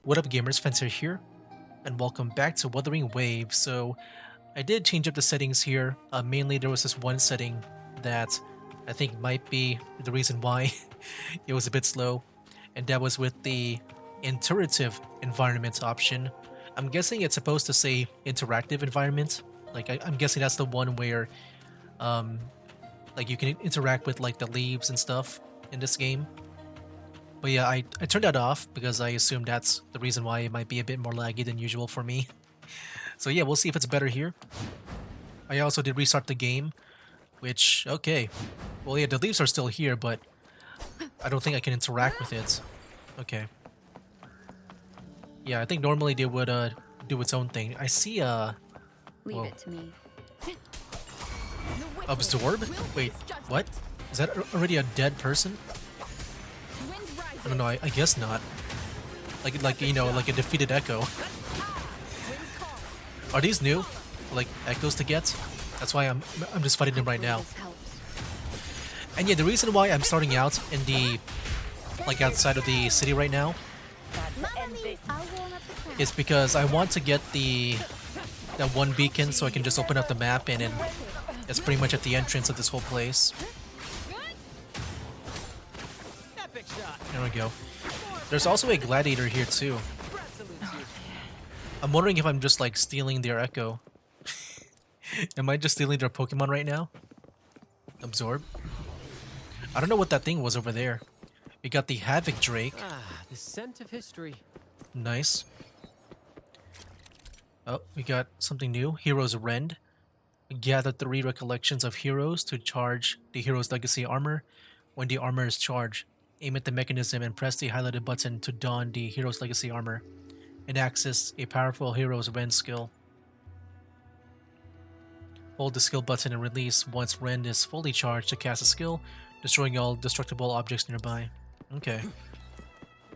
What up gamers, Fencer here, and welcome back to Wuthering Waves. So I did change up the settings here. Mainly there was this one setting that I think might be the reason why it was a bit slow, and that was with the intuitive environment option. I'm guessing it's supposed to say interactive environment. Like I'm guessing that's the one where um, like you can interact with like the leaves and stuff in this game. But yeah, I turned that off because I assume that's the reason why it might be a bit more laggy than usual for me. So yeah, we'll see if it's better here. I also did restart the game, which, okay. Well, yeah, the leaves are still here, but I don't think I can interact with it. Okay. Yeah, I think normally they would do its own thing. I see Leave whoa. it to me. Absorb? Wait, what? Is that already a dead person? I don't know, I guess not. Like you know, like a defeated echo. Are these new? Like echoes to get? That's why I'm just fighting them right now. And yeah, the reason why I'm starting out in the like outside of the city right now is because I want to get that one beacon so I can just open up the map and then it's pretty much at the entrance of this whole place. There we go. There's also a gladiator here too. I'm wondering if I'm just like stealing their echo. Am I just stealing their Pokemon right now? Absorb? I don't know what that thing was over there. We got the Havoc Drake. Ah, the scent of history. Nice. Oh, we got something new. Hero's Rend. Gather 3 recollections of heroes to charge the hero's legacy armor. When the armor is charged, aim at the mechanism and press the highlighted button to don the hero's legacy armor and access a powerful hero's Rend skill. Hold the skill button and release once Rend is fully charged to cast a skill, destroying all destructible objects nearby. Okay.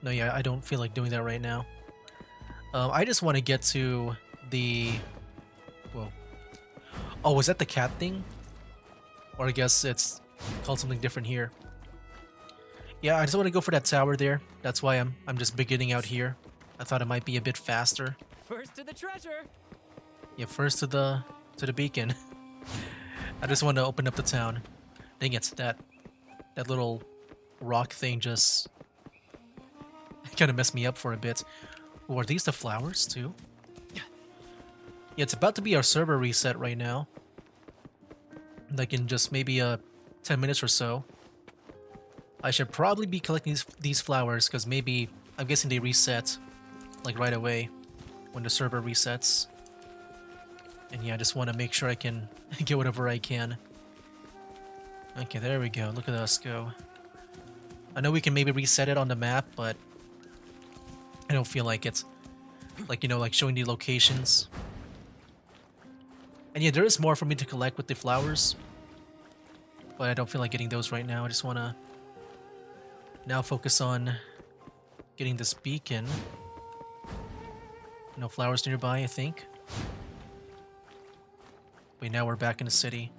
No, yeah, I don't feel like doing that right now. I just want to get to the... Whoa. Oh, was that the cat thing? Or I guess it's called something different here. Yeah, I just want to go for that tower there. That's why I'm just beginning out here. I thought it might be a bit faster. First to the treasure. Yeah, first to the beacon. I just want to open up the town. Dang it, that little rock thing just kind of messed me up for a bit. Ooh, are these the flowers too? Yeah, it's about to be our server reset right now. Like in just maybe 10 minutes or so. I should probably be collecting these flowers because maybe I'm guessing they reset like right away when the server resets. And yeah, I just want to make sure I can get whatever I can. Okay, there we go. Look at us go. I know we can maybe reset it on the map, but I don't feel like it's like, you know, like showing the locations. And yeah, there is more for me to collect with the flowers, but I don't feel like getting those right now. I just want to now focus on getting this beacon. No flowers nearby, I think. Wait, now we're back in the city.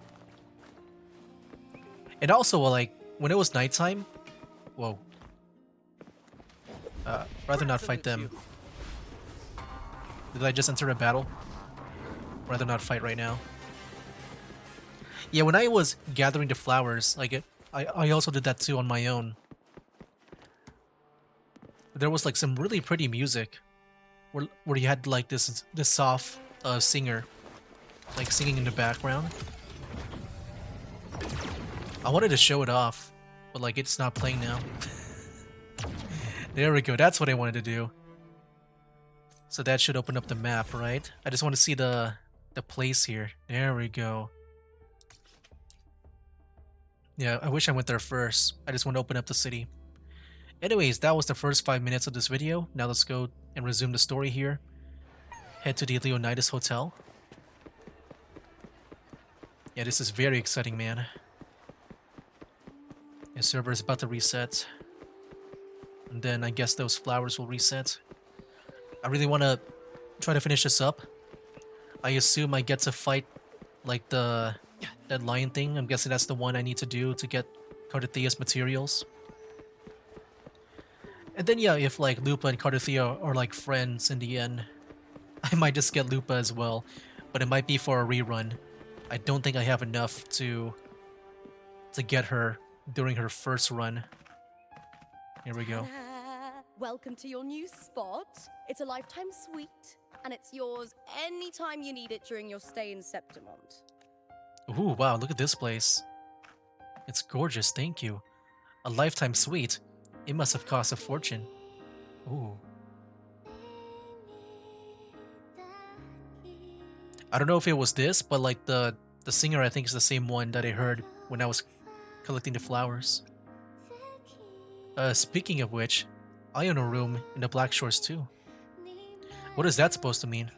And also, like, when it was nighttime... Whoa. Rather not fight them. Did I just enter a battle? Rather not fight right now. Yeah, when I was gathering the flowers, like, I also did that too on my own. There was, like, some really pretty music. Where you had, like, this soft singer. Like, singing in the background. I wanted to show it off, but like it's not playing now. There we go, that's what I wanted to do. So that should open up the map, right? I just want to see the place here. There we go. Yeah, I wish I went there first. I just want to open up the city. Anyways, that was the first 5 minutes of this video. Now let's go and resume the story here. Head to the Leonidas Hotel. Yeah, this is very exciting, man. The server is about to reset. And then I guess those flowers will reset. I really want to try to finish this up. I assume I get to fight like that lion thing. I'm guessing that's the one I need to do to get Cardatheus materials. And then yeah, if like Lupa and Cardothea are like friends in the end, I might just get Lupa as well, but it might be for a rerun. I don't think I have enough to get her during her first run. Here we go. Ta-da! Welcome to your new spot. It's a lifetime suite, and it's yours anytime you need it during your stay in Septimont. Ooh, wow, look at this place. It's gorgeous, thank you. A lifetime suite. It must have cost a fortune. Ooh. I don't know if it was this, but like the singer I think is the same one that I heard when I was collecting the flowers. Speaking of which, I own a room in the Black Shores too. What is that supposed to mean?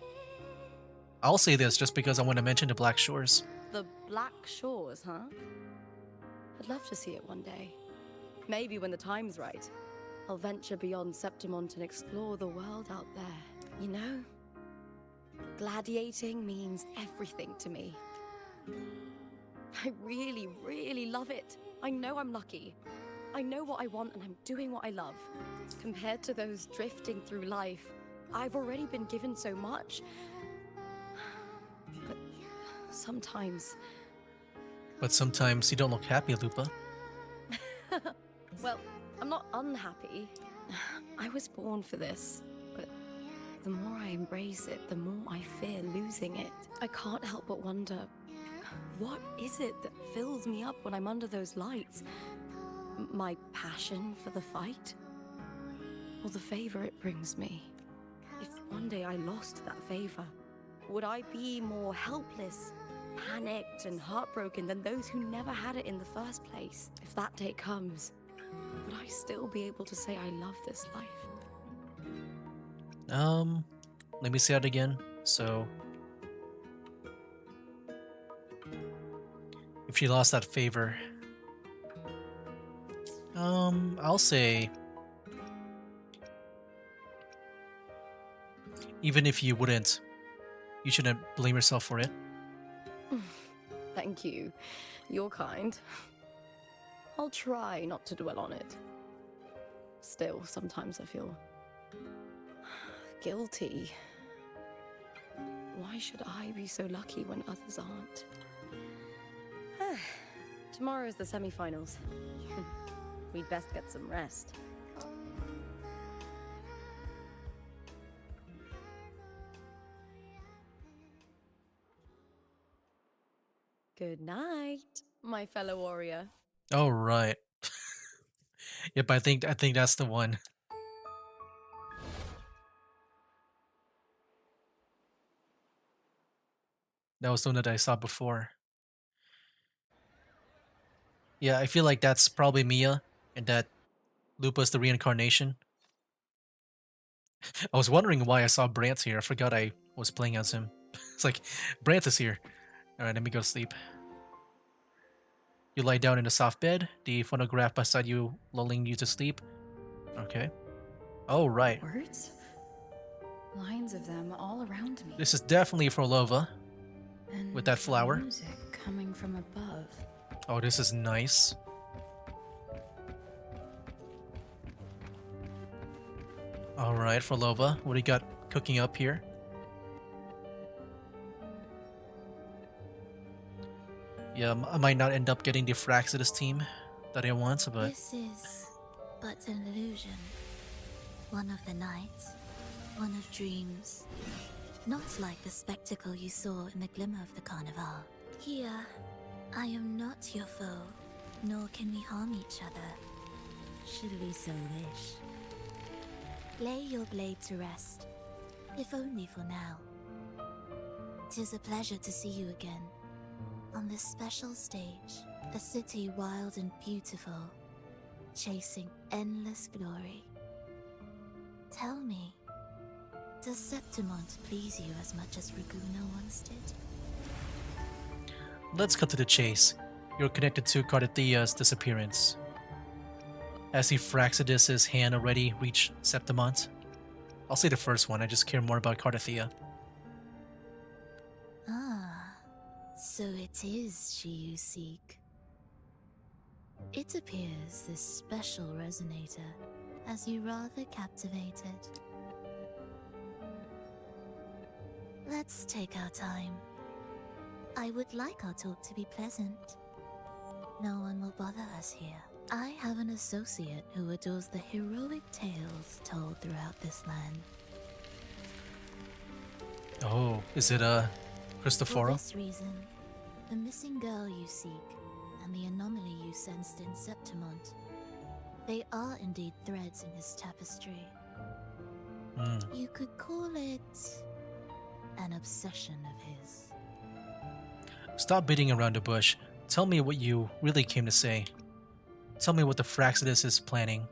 I'll say this just because I want to mention the Black Shores. The Black Shores, huh? I'd love to see it one day. Maybe when the time's right, I'll venture beyond Septimont and explore the world out there. You know, gladiating means everything to me. I really, really love it. I know I'm lucky. I know what I want and I'm doing what I love. Compared to those drifting through life, I've already been given so much. But sometimes... But sometimes you don't look happy, Lupa. Well, I'm not unhappy. I was born for this, but the more I embrace it, the more I fear losing it. I can't help but wonder, what is it that fills me up when I'm under those lights? My passion for the fight? Or the favor it brings me? If one day I lost that favor, would I be more helpless, panicked, and heartbroken than those who never had it in the first place? If that day comes, would I still be able to say I love this life? Let me say that again. So, if she lost that favor, I'll say, even if you wouldn't, you shouldn't blame yourself for it. Thank you. You're kind. I'll try not to dwell on it. Still, sometimes I feel guilty. Why should I be so lucky when others aren't? Tomorrow is the semi-finals. We'd best get some rest. Good night, my fellow warrior. Oh right. Yep, I think that's the one. That was the one that I saw before. Yeah, I feel like that's probably Mia, and that Lupa's the reincarnation. I was wondering why I saw Brant here. I forgot I was playing as him. It's like, Brant is here. Alright, let me go sleep. You lie down in a soft bed, the phonograph beside you lulling you to sleep. Okay. Oh, right. Words? Lines of them all around me. This is definitely for Lova. And with that flower. music coming from above. Oh, this is nice. Alright, for Lova, what do you got cooking up here? Yeah, I might not end up getting the Fraxidus team that I want, but This is but an illusion. One of the nights, one of dreams. Not like the spectacle you saw in the glimmer of the carnival. Here, I am not your foe, nor can we harm each other. Should we so wish? Lay your blade to rest, if only for now. 'Tis a pleasure to see you again. On this special stage, a city wild and beautiful, chasing endless glory. Tell me, does Septimont please you as much as Raguna once did? let's cut to the chase. You're connected to Cardothea's disappearance. Has the Fraxidus' hand already reached Septimont? I'll say the first one, I just care more about Cardothea. Ah, so it is she you seek. It appears this special resonator as you rather captivated. Let's take our time. I would like our talk to be pleasant. No one will bother us here. I have an associate who adores the heroic tales told throughout this land. Oh, is it For Cristoforo? this reason, the missing girl you seek and the anomaly you sensed in Septimont, they are indeed threads in his tapestry. Hmm. You could call it an obsession of his. Stop beating around the bush. Tell me what you really came to say. Tell me what the Fraxidus is planning.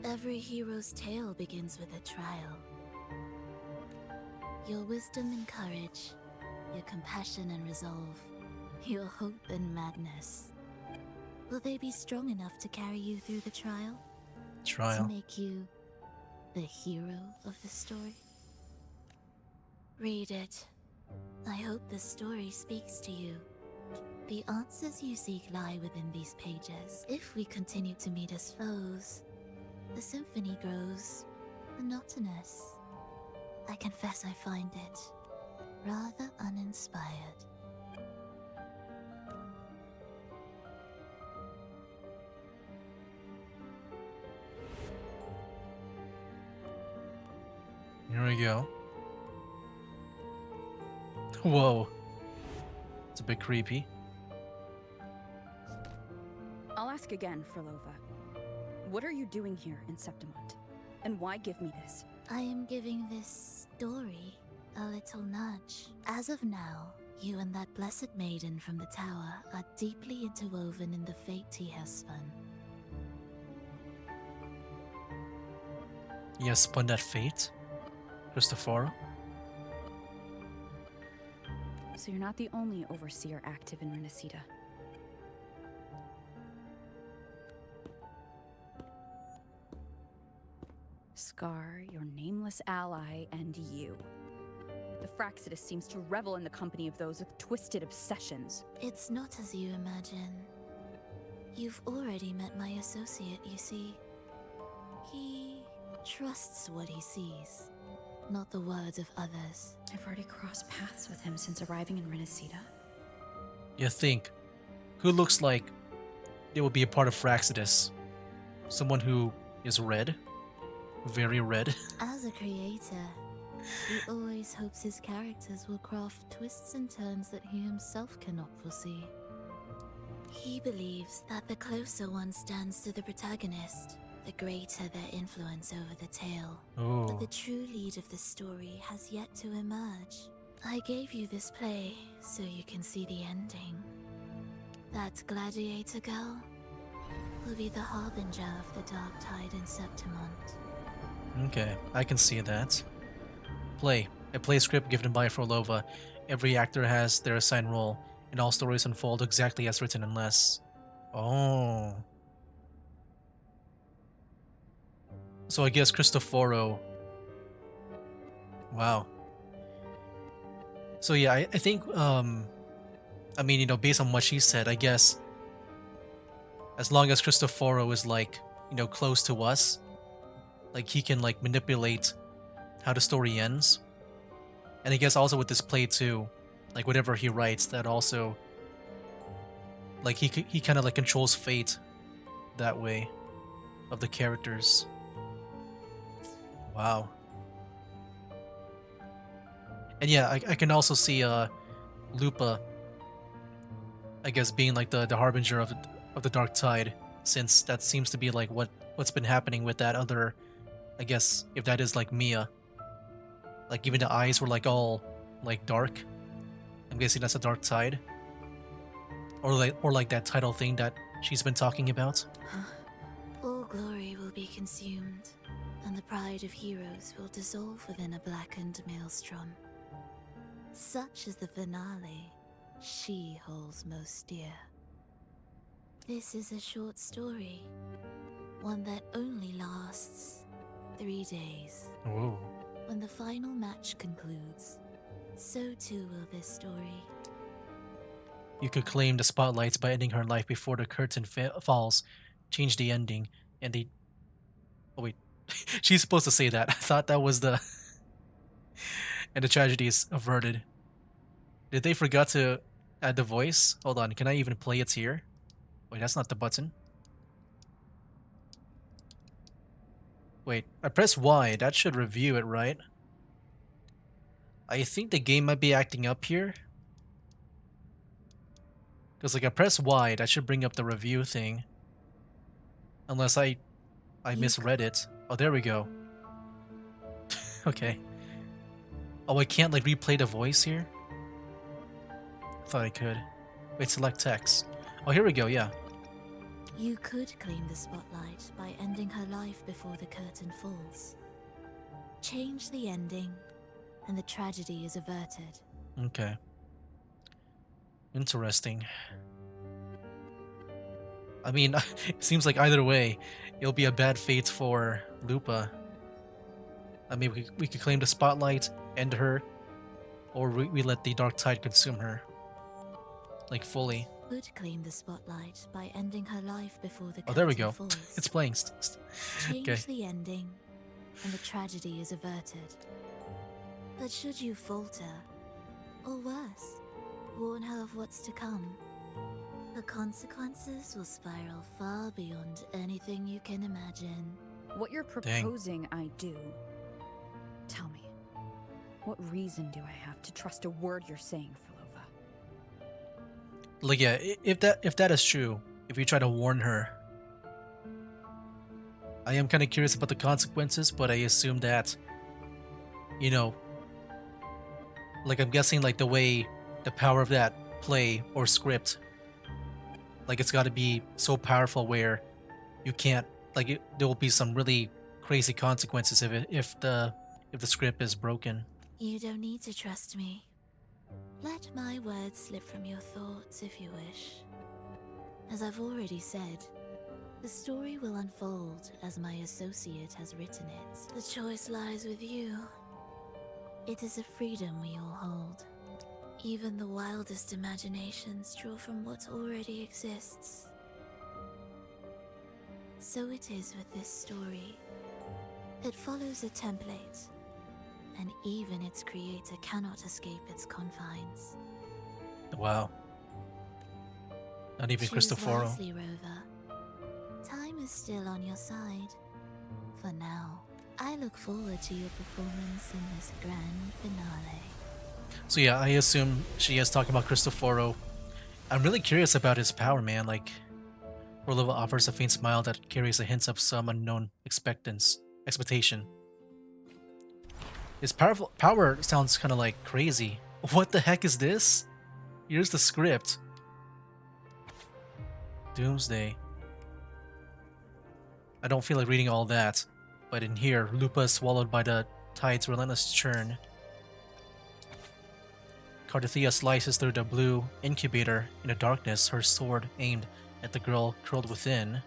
Every hero's tale begins with a trial. Your wisdom and courage, your compassion and resolve, your hope and madness. Will they be strong enough to carry you through the trial? To Trial. make you the hero of the story? Read it. I hope the story speaks to you. The answers you seek lie within these pages. If we continue to meet as foes, the symphony grows monotonous. I confess I find it rather uninspired. Here we go. Whoa. It's a bit creepy. I'll ask again, Frolova. What are you doing here in Septimont? And why give me this? I am giving this story a little nudge. As of now, you and that blessed maiden from the tower are deeply interwoven in the fate he has spun. He has spun that fate? Cristoforo? So you're not the only overseer active in Renacida. Scar, your nameless ally, and you. The Fraxidus seems to revel in the company of those with twisted obsessions. It's not as you imagine. You've already met my associate, you see. He trusts what he sees, not the words of others. I've already crossed paths with him since arriving in Renacida. You think, who looks like they would be a part of Fraxidus? Someone who is red? Very red? As a creator, he always hopes his characters will craft twists and turns that he himself cannot foresee. He believes that the closer one stands to the protagonist, the greater their influence over the tale. But the Oh. true lead of the story has yet to emerge. I gave you this play so you can see the ending. That gladiator girl will be the harbinger of the dark tide in Septimont. Okay, I can see that. Play. A play script given by Frolova. Every actor has their assigned role, and all stories unfold exactly as written unless... Oh. So I guess Cristoforo... Wow. So yeah, I think, I mean, you know, based on what she said, I guess as long as Cristoforo is like, you know, close to us, like he can like manipulate how the story ends. And I guess also with this play too, like whatever he writes, that also like he kind of like controls fate that way of the characters. Wow. And yeah, I can also see Lupa, I guess, being like the harbinger of the dark tide, since that seems to be like what's been happening with that other, I guess, if that is like Mia. Like even the eyes were like all like dark. I'm guessing that's a dark tide. Or like that title thing that she's been talking about. All glory will be consumed, and the pride of heroes will dissolve within a blackened maelstrom. Such is the finale she holds most dear. This is a short story, one that only lasts 3 days. Whoa. When the final match concludes, so too will this story. You could claim the spotlights by ending her life before the curtain falls. Change the ending. And they... Oh, wait. She's supposed to say that. I thought that was the... and the tragedy is averted. Did they forgot to add the voice? Hold on, can I even play it here? Wait, that's not the button. Wait, I press Y. That should review it, right? I think the game might be acting up here. Because like I press Y, that should bring up the review thing. Unless I misread it. Oh, there we go. Okay. Oh, I can't like replay the voice here? I thought I could. Wait, select text. Oh, here we go, yeah. You could claim the spotlight by ending her life before the curtain falls. Change the ending, and the tragedy is averted. Okay. Interesting. I mean, it seems like either way, it'll be a bad fate for Lupa. I mean, we could claim the spotlight, end her, or we let the dark tide consume her. Like, fully. Could claim the spotlight by ending her life before the curtain Oh, there we go. falls. It's playing. Change Okay. the ending, and the tragedy is averted. But should you falter, or worse, warn her of what's to come, the consequences will spiral far beyond anything you can imagine. What you're Dang. proposing I do. Tell me, what reason do I have to trust a word you're saying, Philova? Like, yeah, if that is true, if you try to warn her, I am kind of curious about the consequences, but I assume that, you know, like I'm guessing like the way the power of that play or script, like it's got to be so powerful where you can't like there will be some really crazy consequences if the script is broken. You don't need to trust me. Let my words slip from your thoughts if you wish. As I've already said, the story will unfold as my associate has written it. The choice lies with you. It is a freedom we all hold. Even the wildest imaginations draw from what already exists. So it is with this story. It follows a template, and even its creator cannot escape its confines. Wow. Not even Choose Cristoforo. wisely, Rover. Time is still on your side. For now, I look forward to your performance in this grand finale. So yeah, I assume she is talking about Cristoforo. I'm really curious about his power, man. Like, Orlova offers a faint smile that carries a hint of some unknown expectation. His power sounds kind of like crazy. What the heck is this? Here's the script. Doomsday. I don't feel like reading all that, but in here, Lupa is swallowed by the tide's relentless churn. Cardathea slices through the blue incubator in the darkness, her sword aimed at the girl curled within.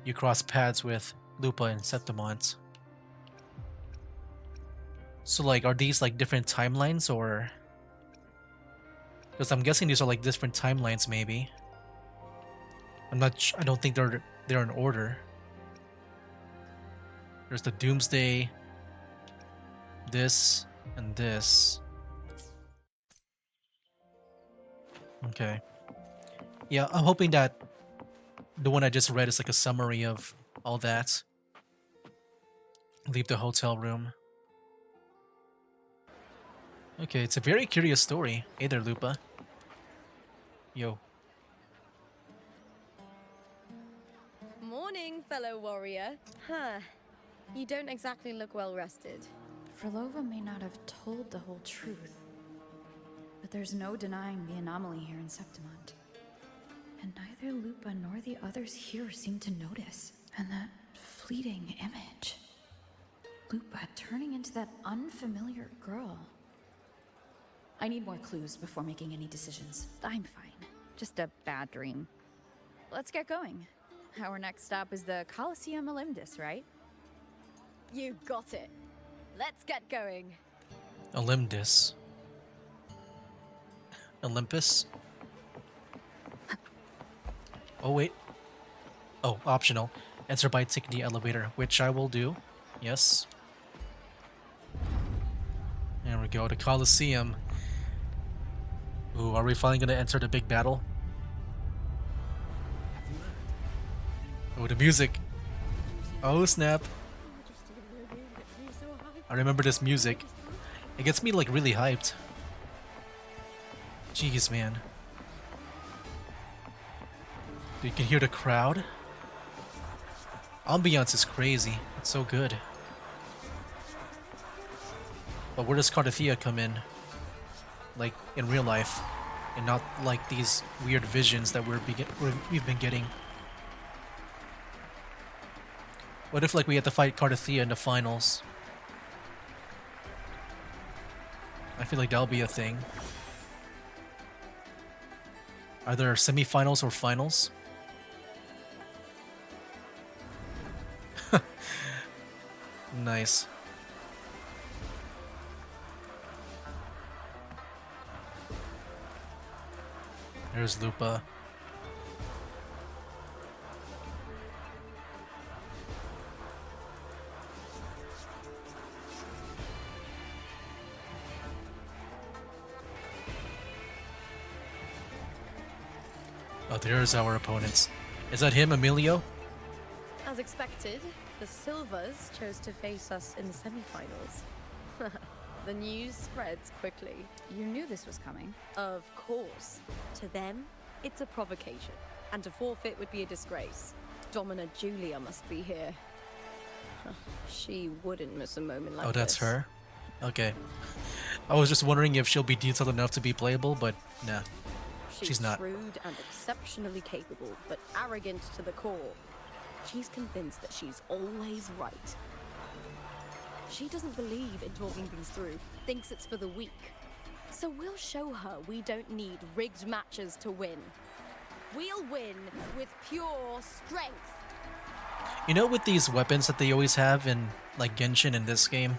You cross paths with Lupa and Septimont. So like, are these like different timelines or... Because I'm guessing these are like different timelines maybe. I don't think they're in order. There's the Doomsday, this, and this. Okay. Yeah, I'm hoping that the one I just read is like a summary of all that. Leave the hotel room. Okay, it's a very curious story. Hey there, Lupa. Yo. Morning, fellow warrior. Huh. You don't exactly look well rested. Frolova may not have told the whole truth, but there's no denying the anomaly here in Septimont. And neither Lupa nor the others here seem to notice. And that fleeting image. Lupa turning into that unfamiliar girl. I need more clues before making any decisions. I'm fine. Just a bad dream. Let's get going. Our next stop is the Colosseum Olympus, right? You got it. Let's get going. Olympus. Olympus. Oh wait. Oh, optional. Enter by taking the elevator, which I will do. Yes. There we go, the Colosseum. Ooh, are we finally gonna enter the big battle? Oh, the music. Oh snap. I remember this music. It gets me like really hyped. Jeez, man. You can hear the crowd. Ambiance is crazy. It's so good. But where does Cardathia come in? Like in real life, and not like these weird visions that we've been getting. What if like we had to fight Cardathia in the finals? I feel like that'll be a thing. Are there semifinals or finals? Nice. There's Lupa. Oh, there's our opponents. Is that him, Emilio? As expected, the Silvers chose to face us in the semi-finals. The news spreads quickly. You knew this was coming. Of course. To them, it's a provocation. And to forfeit would be a disgrace. Domina Julia must be here. She wouldn't miss a moment like this. Oh, that's her? Okay. I was just wondering if she'll be detailed enough to be playable, but nah. She's not. Shrewd and exceptionally capable, but arrogant to the core. She's convinced that she's always right. She doesn't believe in talking things through, thinks it's for the weak. So we'll show her we don't need rigged matches to win. We'll win with pure strength. You know, with these weapons that they always have in, like, Genshin in this game,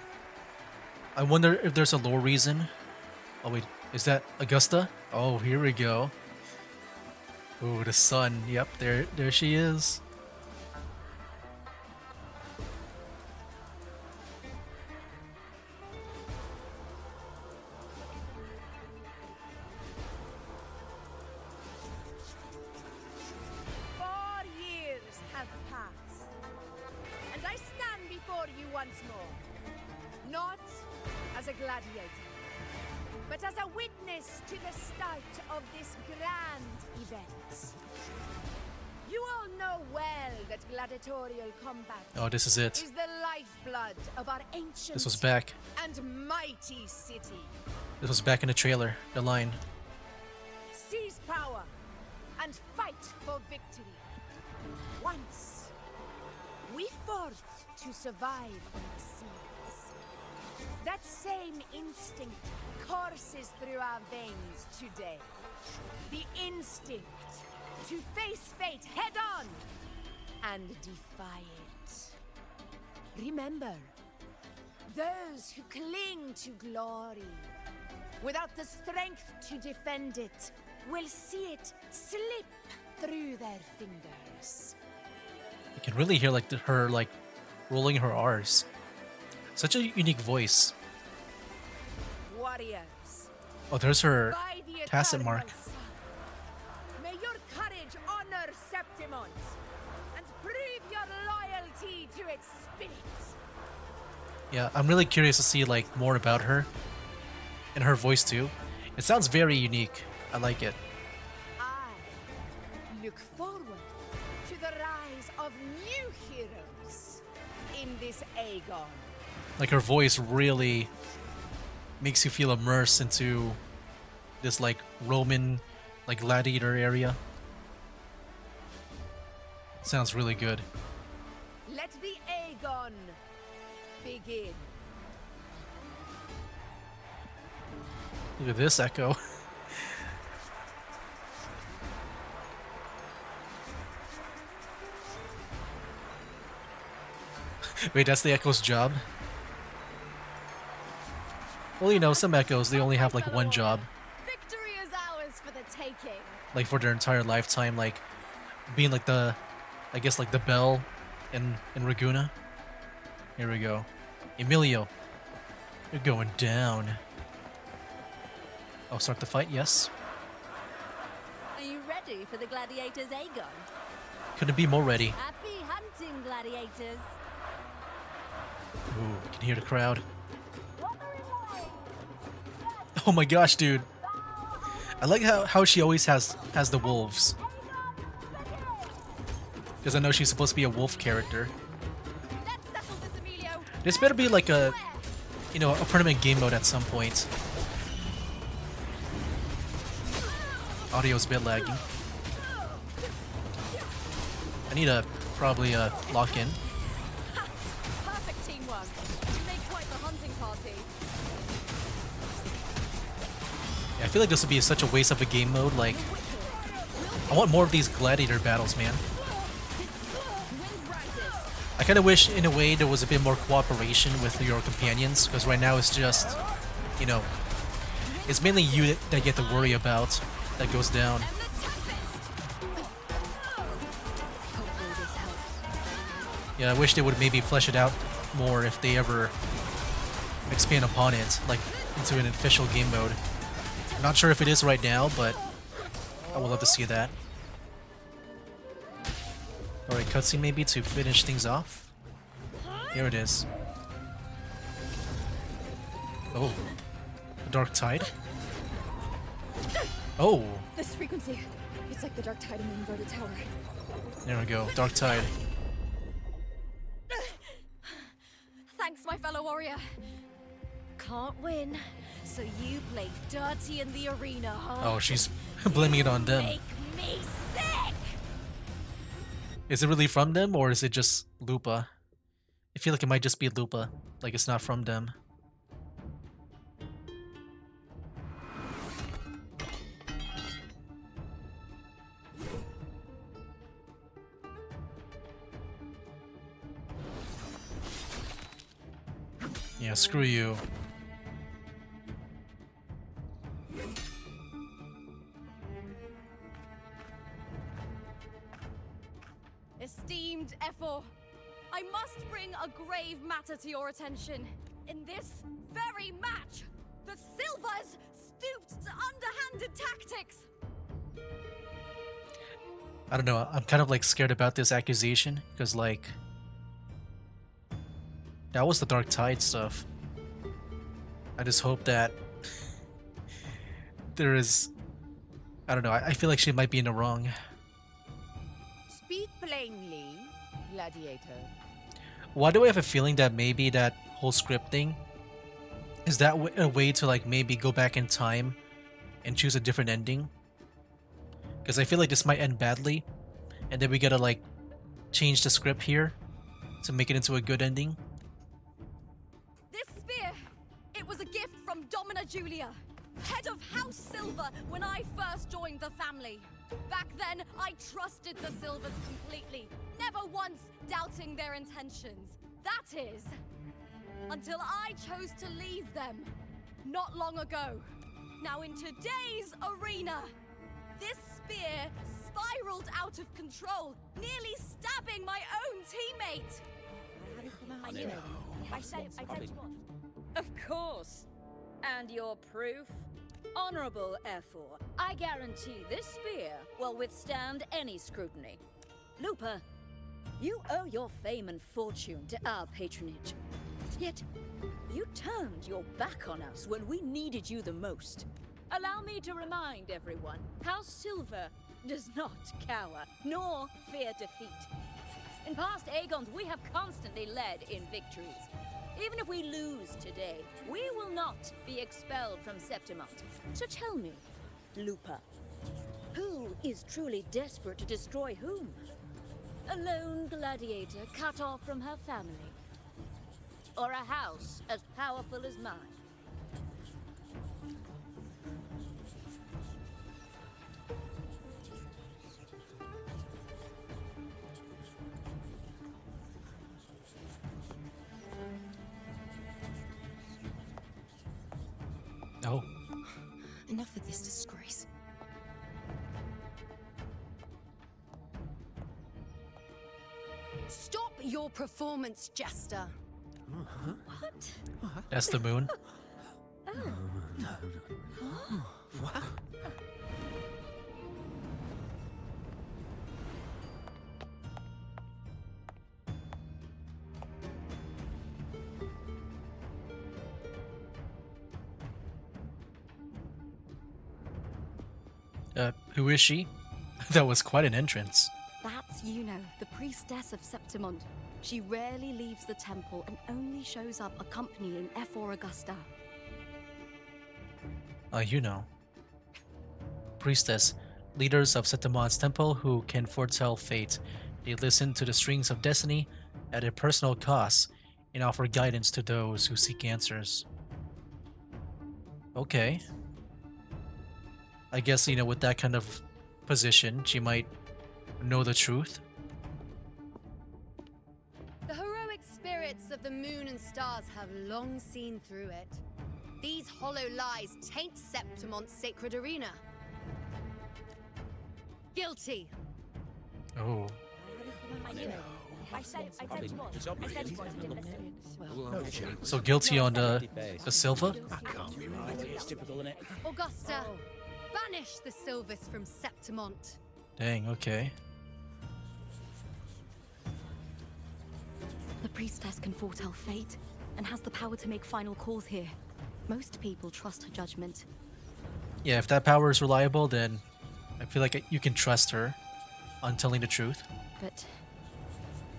I wonder if there's a lore reason. Oh wait, is that Augusta? Oh, here we go. Ooh, the sun. Yep, there she is. And I stand before you once more, not as a gladiator, but as a witness to the start of this grand event. You all know well that gladiatorial combat Oh, this is it. is the lifeblood of our ancient This was back. and mighty city. This was back in the trailer. The line. Seize power and fight for victory. Once, we fought to survive on the seas. That same instinct courses through our veins today. The instinct to face fate head on and defy it. Remember, those who cling to glory without the strength to defend it will see it slip through their fingers. You can really hear like her like rolling her R's. Such a unique voice. Warriors, Oh, there's her by the tacit eternal mark. sun, may your courage honor Septimont and prove your loyalty to its spirit. Yeah, I'm really curious to see like more about her and her voice too. It sounds very unique. I like it. I look forward to the rise of new heroes in this Aegon. Like her voice really makes you feel immersed into this like Roman like gladiator area. Sounds really good. Let the Aegon begin. Look at this echo. Wait, that's the echo's job? Well, you know, some echoes, they only have like one job. Victory is like for their entire lifetime, like being like the, I guess like the bell in Raguna. Here we go. Emilio, you're going down. I'll start the fight, yes. Are you ready for the gladiators, Aegon? Couldn't be more ready. Happy hunting, gladiators. Ooh, I can hear the crowd. Oh my gosh, dude. I like how she always has the wolves. Because I know she's supposed to be a wolf character. Let's settle this, Emilio. This better be like a, you know, a permanent game mode at some point. Audio's a bit laggy. I need to probably lock in. Perfect teamwork. You make quite the hunting party. Yeah, I feel like this would be such a waste of a game mode. Like, I want more of these gladiator battles, man. I kind of wish, in a way, there was a bit more cooperation with your companions, because right now it's just, you know, it's mainly you that get to worry about that goes down. Yeah, I wish they would maybe flesh it out more if they ever expand upon it, like into an official game mode. I'm not sure if it is right now, but I would love to see that. Alright, cutscene maybe to finish things off. Here it is. Oh, the Dark Tide. Oh, This frequency, it's like the dark tide in the inverted tower. there we go, Dark Tide. Thanks, my fellow warrior. Can't win, so you play dirty in the arena, huh? Oh, she's blaming it on them. Make me sick! Is it really from them, or is it just Lupa? I feel like it might just be Lupa, like it's not from them. Yeah, screw you. Esteemed Ephor, I must bring a grave matter to your attention. In this very match, the Silvers stooped to underhanded tactics. I don't know, I'm kind of like scared about this accusation, because like, that was the Dark Tide stuff. I just hope that there is, I don't know, I feel like she might be in the wrong. Speak plainly, gladiator. Why do I have a feeling that maybe that whole script thing is that a way to like maybe go back in time and choose a different ending? Because I feel like this might end badly, and then we gotta like change the script here to make it into a good ending. This spear, it was a gift from Domina Julia, head of House Silver, when I first joined the family. Back then, I trusted the Silvers completely, never once doubting their intentions. That is, until I chose to leave them, not long ago. Now in today's arena, this spear spiraled out of control, nearly stabbing my own teammate. I knew it. I said it. Of course. And your proof? Honorable Ephor, I guarantee this spear will withstand any scrutiny. Lupa, you owe your fame and fortune to our patronage. Yet, you turned your back on us when we needed you the most. Allow me to remind everyone, House Silver does not cower, nor fear defeat. In past Aegons, we have constantly led in victories. Even if we lose today, we will not be expelled from Septimont. So tell me, Lupa, who is truly desperate to destroy whom? A lone gladiator cut off from her family? Or a house as powerful as mine? Oh, Enough of this disgrace. Stop your performance, Jester. That's the moon. Who is she? That was quite an entrance. That's Yuno, the priestess of Septimont. She rarely leaves the temple and only shows up accompanying Ephor Augusta. You know. Priestess, leaders of Septimon's temple who can foretell fate. They listen to the strings of destiny at a personal cost and offer guidance to those who seek answers. Okay. I guess, you know, with that kind of position, she might know the truth. The heroic spirits of the moon and stars have long seen through it. These hollow lies taint Septimont's sacred arena. Guilty. Oh. I said it was. I said it was. I didn't listen. So guilty on the silver? Augusta, banish the Silvus from Septimont. Dang, okay. The priestess can foretell fate and has the power to make final calls here. Most people trust her judgment. Yeah, if that power is reliable, then I feel like you can trust her on telling the truth. But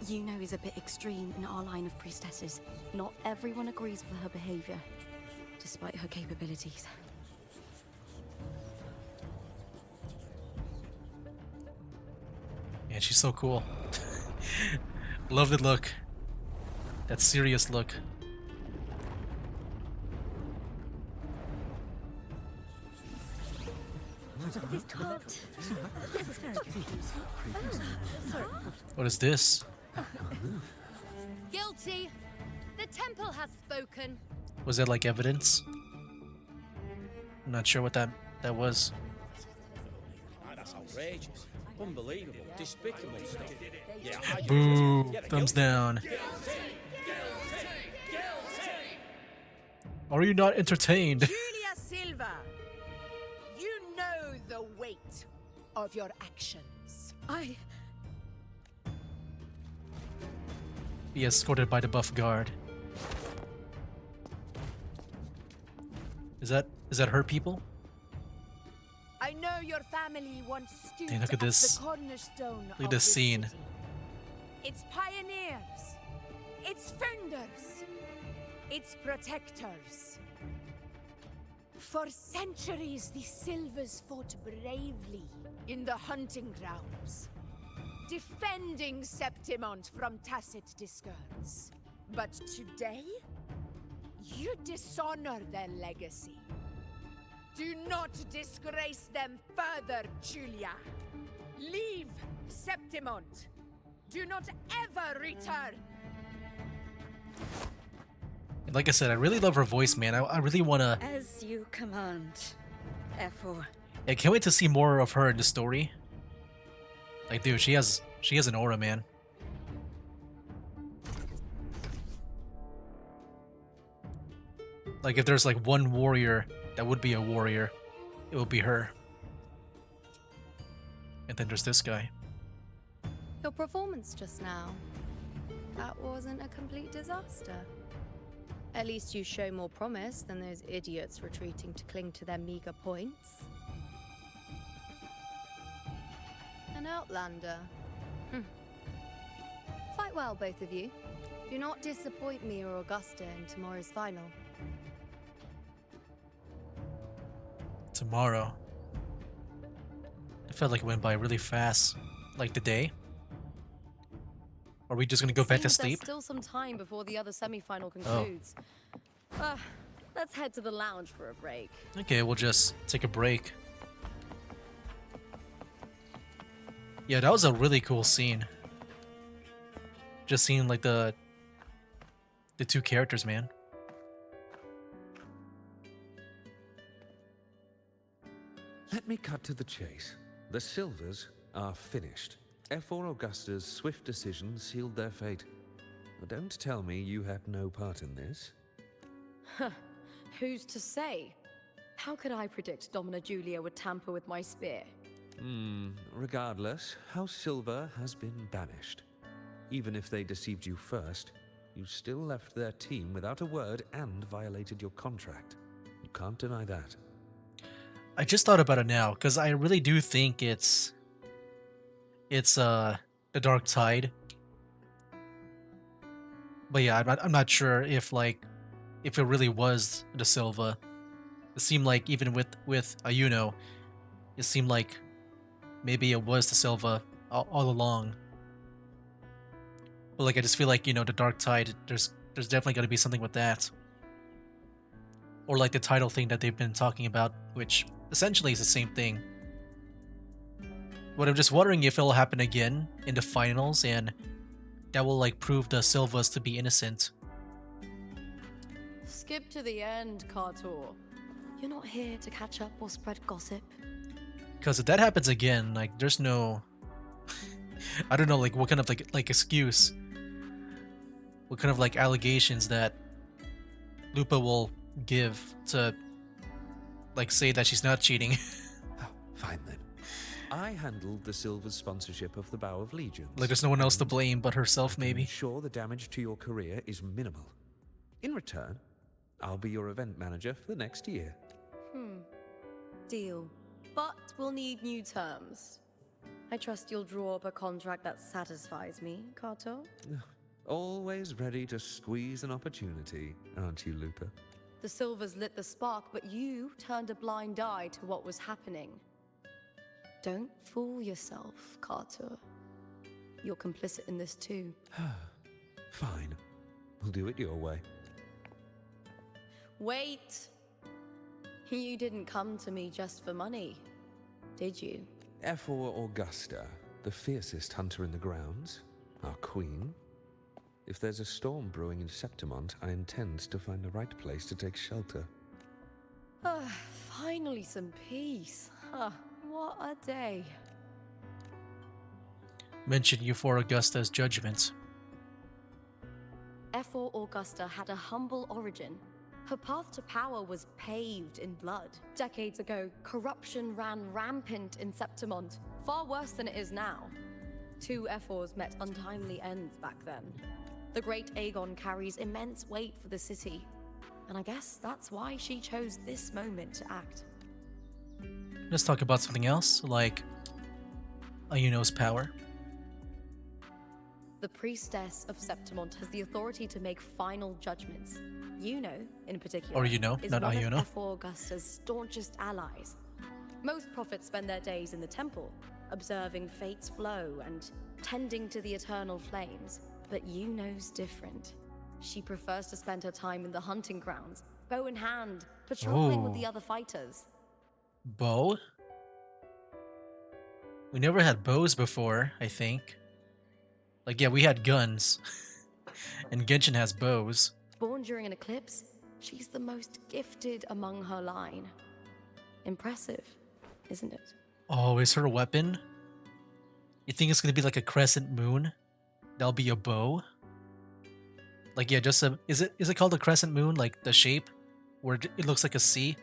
Yuno is a bit extreme in our line of priestesses. Not everyone agrees with her behavior, despite her capabilities. Man, she's so cool. Love the look. That serious look. What is this? Guilty. The temple has spoken. Was that like evidence? I'm not sure what that was. That's outrageous. Unbelievable. Despicable stuff. Yeah, Boo! Thumbs down. Are you not entertained? Julia Silva, you know the weight of your actions. Be escorted by the buff guard. Is that her people? I know your family once stood Dang, look at at this. the cornerstone Look at of this this scene. city. Its pioneers, its founders, its protectors. For centuries, the Silvers fought bravely in the hunting grounds, defending Septimont from tacit discards. But today, you dishonor their legacy. Do not disgrace them further, Julia. Leave Septimont. Do not ever return. Like I said, I really love her voice, man. I really wanna. As you command, Ephor. I can't wait to see more of her in the story. Like, dude, she has an aura, man. Like, if there's like one warrior that would be a warrior, it would be her. And then there's this guy. Your performance just now, that wasn't a complete disaster. At least you show more promise than those idiots retreating to cling to their meager points. An outlander. Fight well, both of you. Do not disappoint me or Augusta in tomorrow's final. Tomorrow. It felt like it went by really fast. Like the day. Are we just gonna go back to Seems sleep? There's still some time before the other semi-final concludes. Let's head to the lounge for a break. Okay, we'll just take a break. Yeah, that was a really cool scene. Just seeing like the two characters, man. Let me cut to the chase. The Silvers are finished. F4 Augusta's swift decision sealed their fate. But don't tell me you had no part in this. Who's to say? How could I predict Domina Julia would tamper with my spear? Regardless, House Silver has been banished. Even if they deceived you first, you still left their team without a word and violated your contract. You can't deny that. I just thought about it now because I really do think it's the Dark Tide. But yeah, I'm not sure if if it really was the Silva. It seemed like even with Ayuno, it seemed like maybe it was the Silva all along. But like I just feel like, you know, the Dark Tide, there's definitely got to be something with that. Or like the title thing that they've been talking about, which essentially is the same thing. But I'm just wondering if it'll happen again in the finals and that will like prove the Silvas to be innocent. Skip to the end, Kartor. You're not here to catch up or spread gossip. Because if that happens again, like there's no, I don't know, like what kind of like excuse, what kind of like allegations that Lupa will give to like say that she's not cheating. Oh, fine then. I handled the Silver's sponsorship of the Bow of Legions. Like there's no one else to and blame but herself, I can maybe. ensure the damage to your career is minimal. In return, I'll be your event manager for the next year. Deal. But we'll need new terms. I trust you'll draw up a contract that satisfies me, Kartor. Always ready to squeeze an opportunity, aren't you, Lupa? The Silvers lit the spark, but you turned a blind eye to what was happening. Don't fool yourself, Kartor. You're complicit in this too. Fine. We'll do it your way. Wait! You didn't come to me just for money, did you? F4 Augusta, the fiercest hunter in the grounds, our queen. If there's a storm brewing in Septimont, I intend to find the right place to take shelter. Finally some peace. What a day. Mention you for Augusta's judgment. F4 Augusta had a humble origin. Her path to power was paved in blood. Decades ago, corruption ran rampant in Septimont, far worse than it is now. Two F4s met untimely ends back then. The great Aegon carries immense weight for the city, and I guess that's why she chose this moment to act. Let's talk about something else, like Ayuno's power. The priestess of Septimont has the authority to make final judgments. Yuno, in particular, Or Yuno, is not one Ayuno. of F4 Augusta's staunchest allies. Most prophets spend their days in the temple, observing fate's flow and tending to the eternal flames. But Yuno's different. She prefers to spend her time in the hunting grounds, bow in hand, patrolling with Oh. the other fighters. Bow? We never had bows before, I think. Like, yeah, we had guns. And Genshin has bows. Born during an eclipse, she's the most gifted among her line. Impressive, isn't it? Oh, is her weapon? You think it's gonna be like a crescent moon? That'll be a bow? Like, yeah, just a... Is it called a crescent moon? Like, the shape? Where it looks like a C?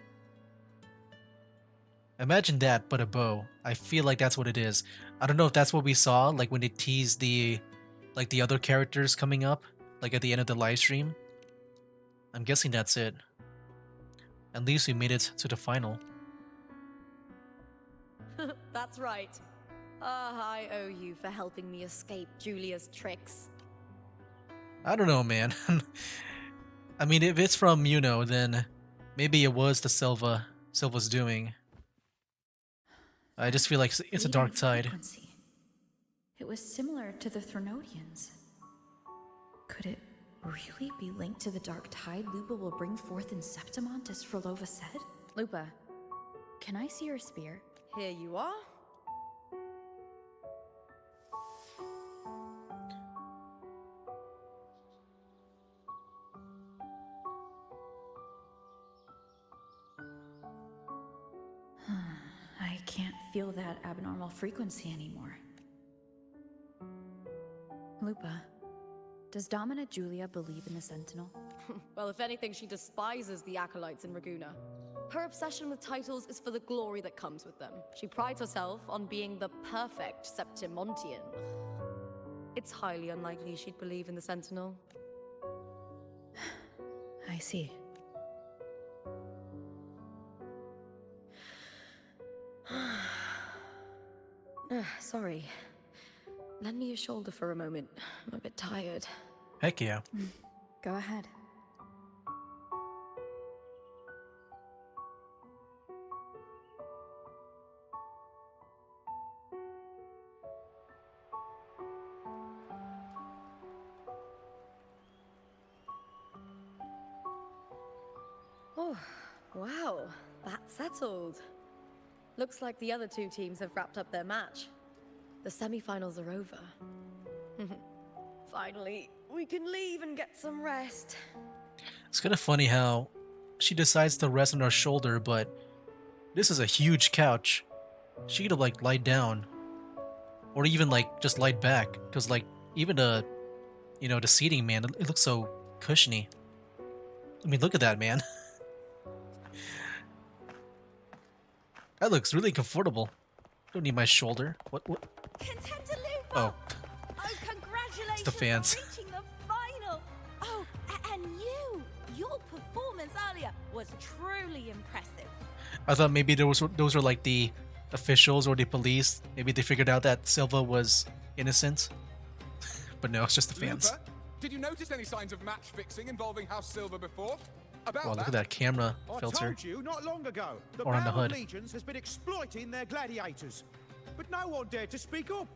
Imagine that, but a bow. I feel like that's what it is. I don't know if that's what we saw, like when they teased the... Like, the other characters coming up. Like, at the end of the live stream. I'm guessing that's it. At least we made it to the final. That's right. I owe you for helping me escape Julia's tricks. I don't know, man. I mean, if it's from Yuno, then maybe it was the Silva's doing. I just feel like it's a dark tide. Frequency. It was similar to the Threnodians. Could it really be linked to the dark tide Lupa will bring forth in Septimont, as Frolova said? Lupa, can I see your spear? Here you are. I can't feel that abnormal frequency anymore. Lupa, does Domina Julia believe in the Sentinel? Well, if anything, she despises the acolytes in Raguna. Her obsession with titles is for the glory that comes with them. She prides herself on being the perfect Septimontian. It's highly unlikely she'd believe in the Sentinel. I see. Sorry. Lend me your shoulder for a moment. I'm a bit tired. Heck yeah. Go ahead. Oh, wow. That's settled. Looks like the other two teams have wrapped up their match. The semi-finals are over. Finally, we can leave and get some rest. It's kind of funny how she decides to rest on her shoulder, but this is a huge couch. She could have like lied down, or even like just lied back, because like even the, you know, the seating, man, it looks so cushiony. I mean, look at that, man. That looks really comfortable. Don't need my shoulder. What? Contender Lupa! Oh, Oh, congratulations the fans. on reaching the final! Oh, and your performance earlier was truly impressive. I thought maybe those were like the officials or the police. Maybe they figured out that Silva was innocent. But no, it's just the fans. Lupa, did you notice any signs of match fixing involving House Silver before? About Wow, look at that camera filter. I told you not long ago. The Or on the Battle of hood. Legions has been exploiting their gladiators. But no one dared to speak up.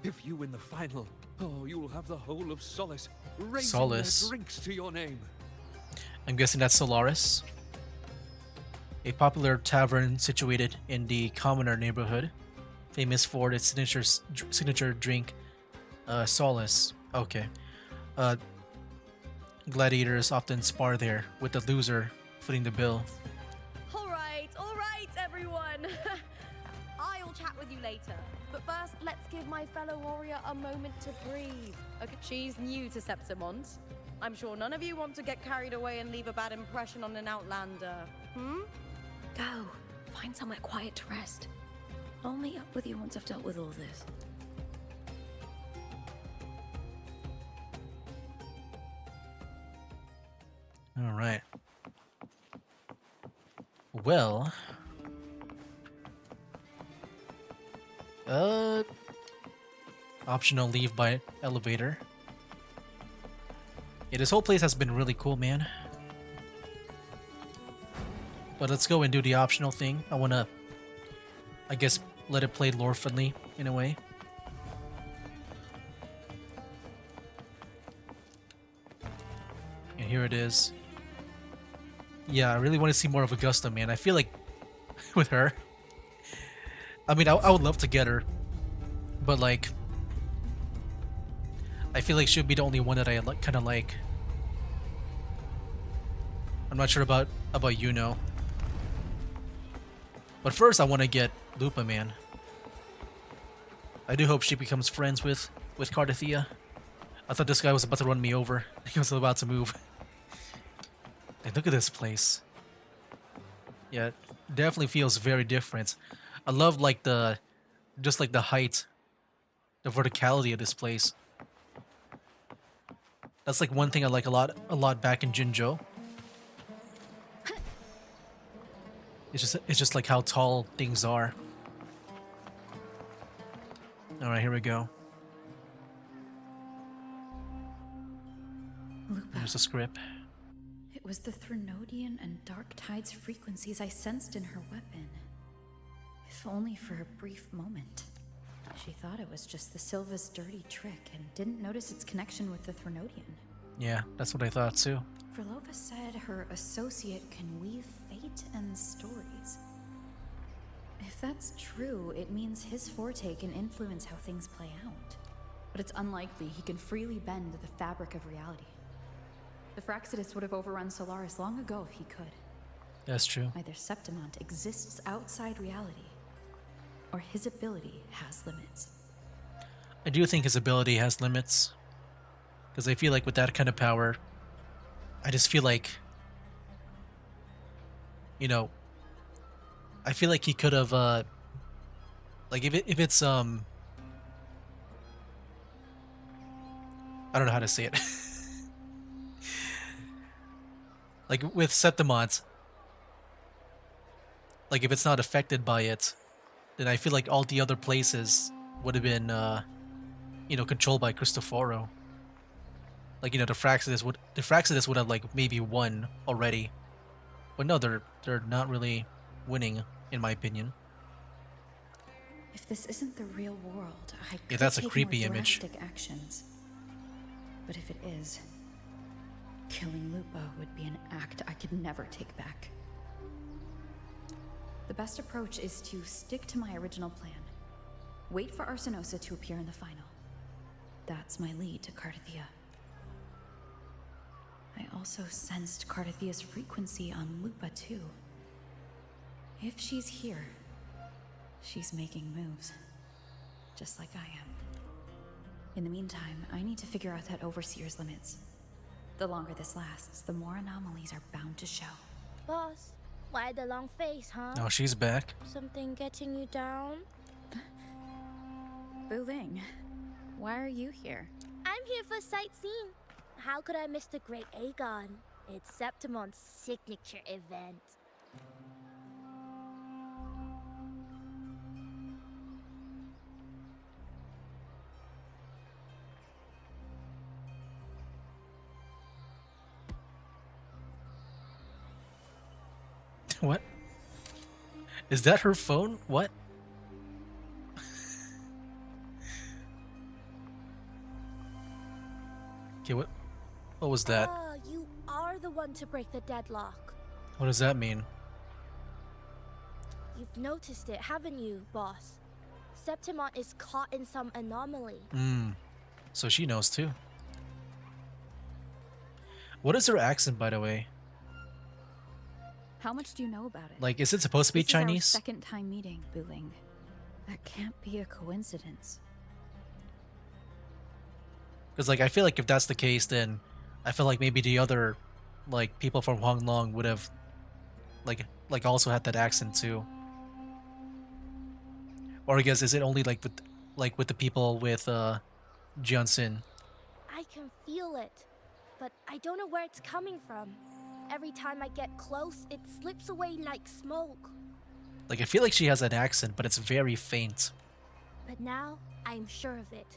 If you win the final, oh, you'll have the whole of Solace raising Solace. their drinks to your name. I'm guessing that's Solaris, a popular tavern situated in the Commoner neighborhood, famous for its signature drink, Solace. Okay. Gladiators often spar there, with the loser footing the bill. All right, everyone. I'll chat with you later. But first, let's give my fellow warrior a moment to breathe. Okay, she's new to Septimont. I'm sure none of you want to get carried away and leave a bad impression on an outlander. Go. Find somewhere quiet to rest. I'll meet up with you once I've dealt with all this. All right. Well, optional leave by elevator. Yeah, this whole place has been really cool, man. But let's go and do the optional thing. I wanna, I guess, let it play lore friendly in a way. And here it is. Yeah, I really want to see more of Augusta, man. I feel like with her, I mean, I would love to get her, but like, I feel like she'll be the only one that I kind of like. I'm not sure about Yuno, but first I want to get Lupa, man. I do hope she becomes friends with Cardathia. I thought this guy was about to run me over. He was about to move. And look at this place. Yeah, it definitely feels very different. I love like just like the height, the verticality of this place. That's like one thing I like a lot back in Jinzhou. It's just like how tall things are. All right, here we go. Lupa. There's a script. It was the Threnodian and Dark Tide's frequencies I sensed in her weapon. If only for a brief moment. She thought it was just the Silva's dirty trick and didn't notice its connection with the Threnodian. Yeah, that's what I thought too. Verlova said her associate can weave fate and stories. If that's true, it means his forte can influence how things play out. But it's unlikely he can freely bend the fabric of reality. The Fraxidus would have overrun Solaris long ago if he could. That's true. Either Septimont exists outside reality, or his ability has limits. I do think his ability has limits. Because I feel like with that kind of power, I just feel like, you know, I feel like he could have, like if it's I don't know how to say it. Like with Septimont, like if it's not affected by it, then I feel like all the other places would have been, controlled by Cristoforo. Like, the Fraxidus would have like maybe won already, but no, they're not really winning, in my opinion. If this isn't the real world, I could that's a take creepy more image. drastic actions. But if it is, killing Lupa would be an act I could never take back. The best approach is to stick to my original plan. Wait for Arsenosa to appear in the final. That's my lead to Cardathia. I also sensed Cardathia's frequency on Lupa too. If she's here, she's making moves. Just like I am. In the meantime, I need to figure out that Overseer's limits. The longer this lasts, the more anomalies are bound to show. Boss, why the long face, huh? Oh, she's back. Something getting you down? Wuthering, why are you here? I'm here for sightseeing. How could I miss the Great Aegon? It's Septimon's signature event. What? Is that her phone? What? Okay, what was that? Ah, you are the one to break the deadlock. What does that mean? You've noticed it, haven't you, boss? Septimont is caught in some anomaly. So she knows too. What is her accent, by the way? How much do you know about it? Like, is it supposed to be This is our Chinese? second time meeting, Wuthering. That can't be a coincidence. Because, like, I feel like if that's the case, then I feel like maybe the other, like, people from Huanglong would have, like also had that accent too. Or I guess, is it only with the people with Jianxin? I can feel it, but I don't know where it's coming from. Every time I get close, it slips away like smoke. Like, I feel like she has an accent, but it's very faint. But now, I'm sure of it.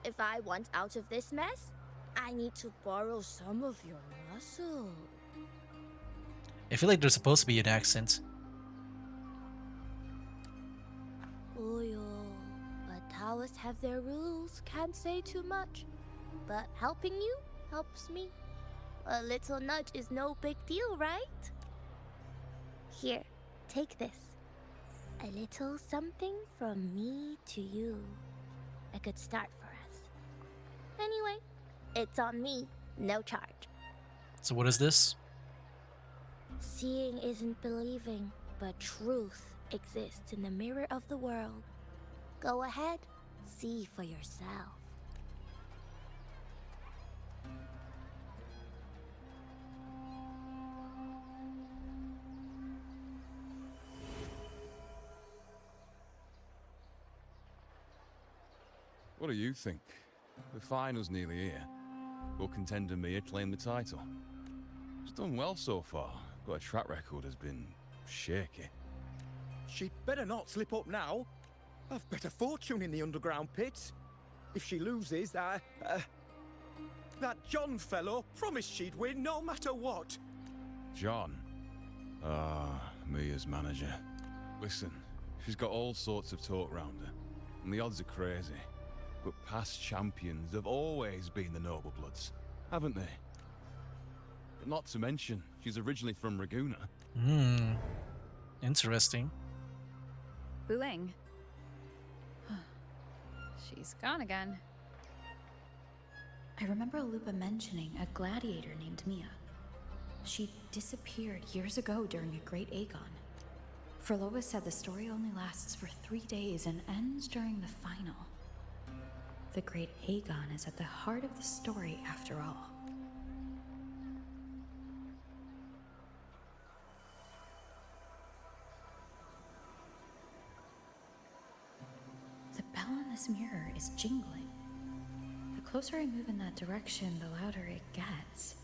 If I want out of this mess, I need to borrow some of your muscle. I feel like there's supposed to be an accent. Oyo, but Taoists have their rules, can't say too much. But helping you helps me. A little nudge is no big deal, right? Here, take this. A little something from me to you. A good start for us. Anyway, it's on me, no charge. So what is this? Seeing isn't believing, but truth exists in the mirror of the world. Go ahead, see for yourself. What do you think? The final's nearly here. Will contender Mia claim the title? She's done well so far, but her track record has been shaky. She'd better not slip up now. I've bet a fortune in the underground pits. If she loses, that John fellow promised she'd win no matter what. John? Ah, Mia's manager. Listen, she's got all sorts of talk round her, and the odds are crazy. But past champions have always been the noble bloods, haven't they? But not to mention, she's originally from Raguna. Interesting. Wuthering. She's gone again. I remember Lupa mentioning a gladiator named Mia. She disappeared years ago during a Great Aegon. Frolova said the story only lasts for 3 days and ends during the final. the great Aegon is at the heart of the story after all. The bell on this mirror is jingling. The closer I move in that direction, the louder it gets.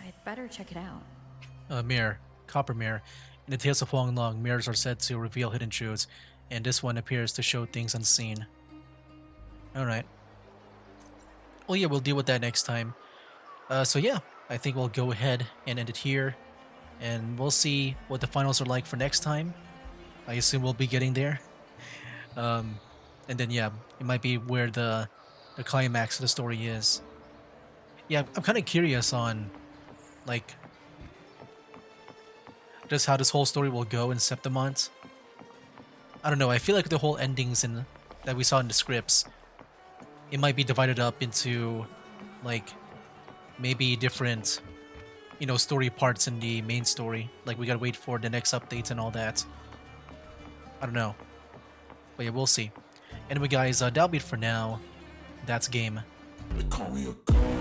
I'd better check it out. Mirror. Copper mirror. In the Tales of Huang Long, mirrors are said to reveal hidden truths, and this one appears to show things unseen. Alright. Well, yeah, we'll deal with that next time. So yeah, I think we'll go ahead and end it here, and we'll see what the finals are like for next time. I assume we'll be getting there. And then yeah, it might be where the climax of the story is. Yeah, I'm kind of curious on, like, just how this whole story will go in Septimont. I don't know, I feel like the whole endings that we saw in the scripts, it might be divided up into, like, maybe different, you know, story parts in the main story. Like, we gotta wait for the next updates and all that. I don't know. But yeah, we'll see. Anyway, guys, that'll be it for now. That's game. They call me a god.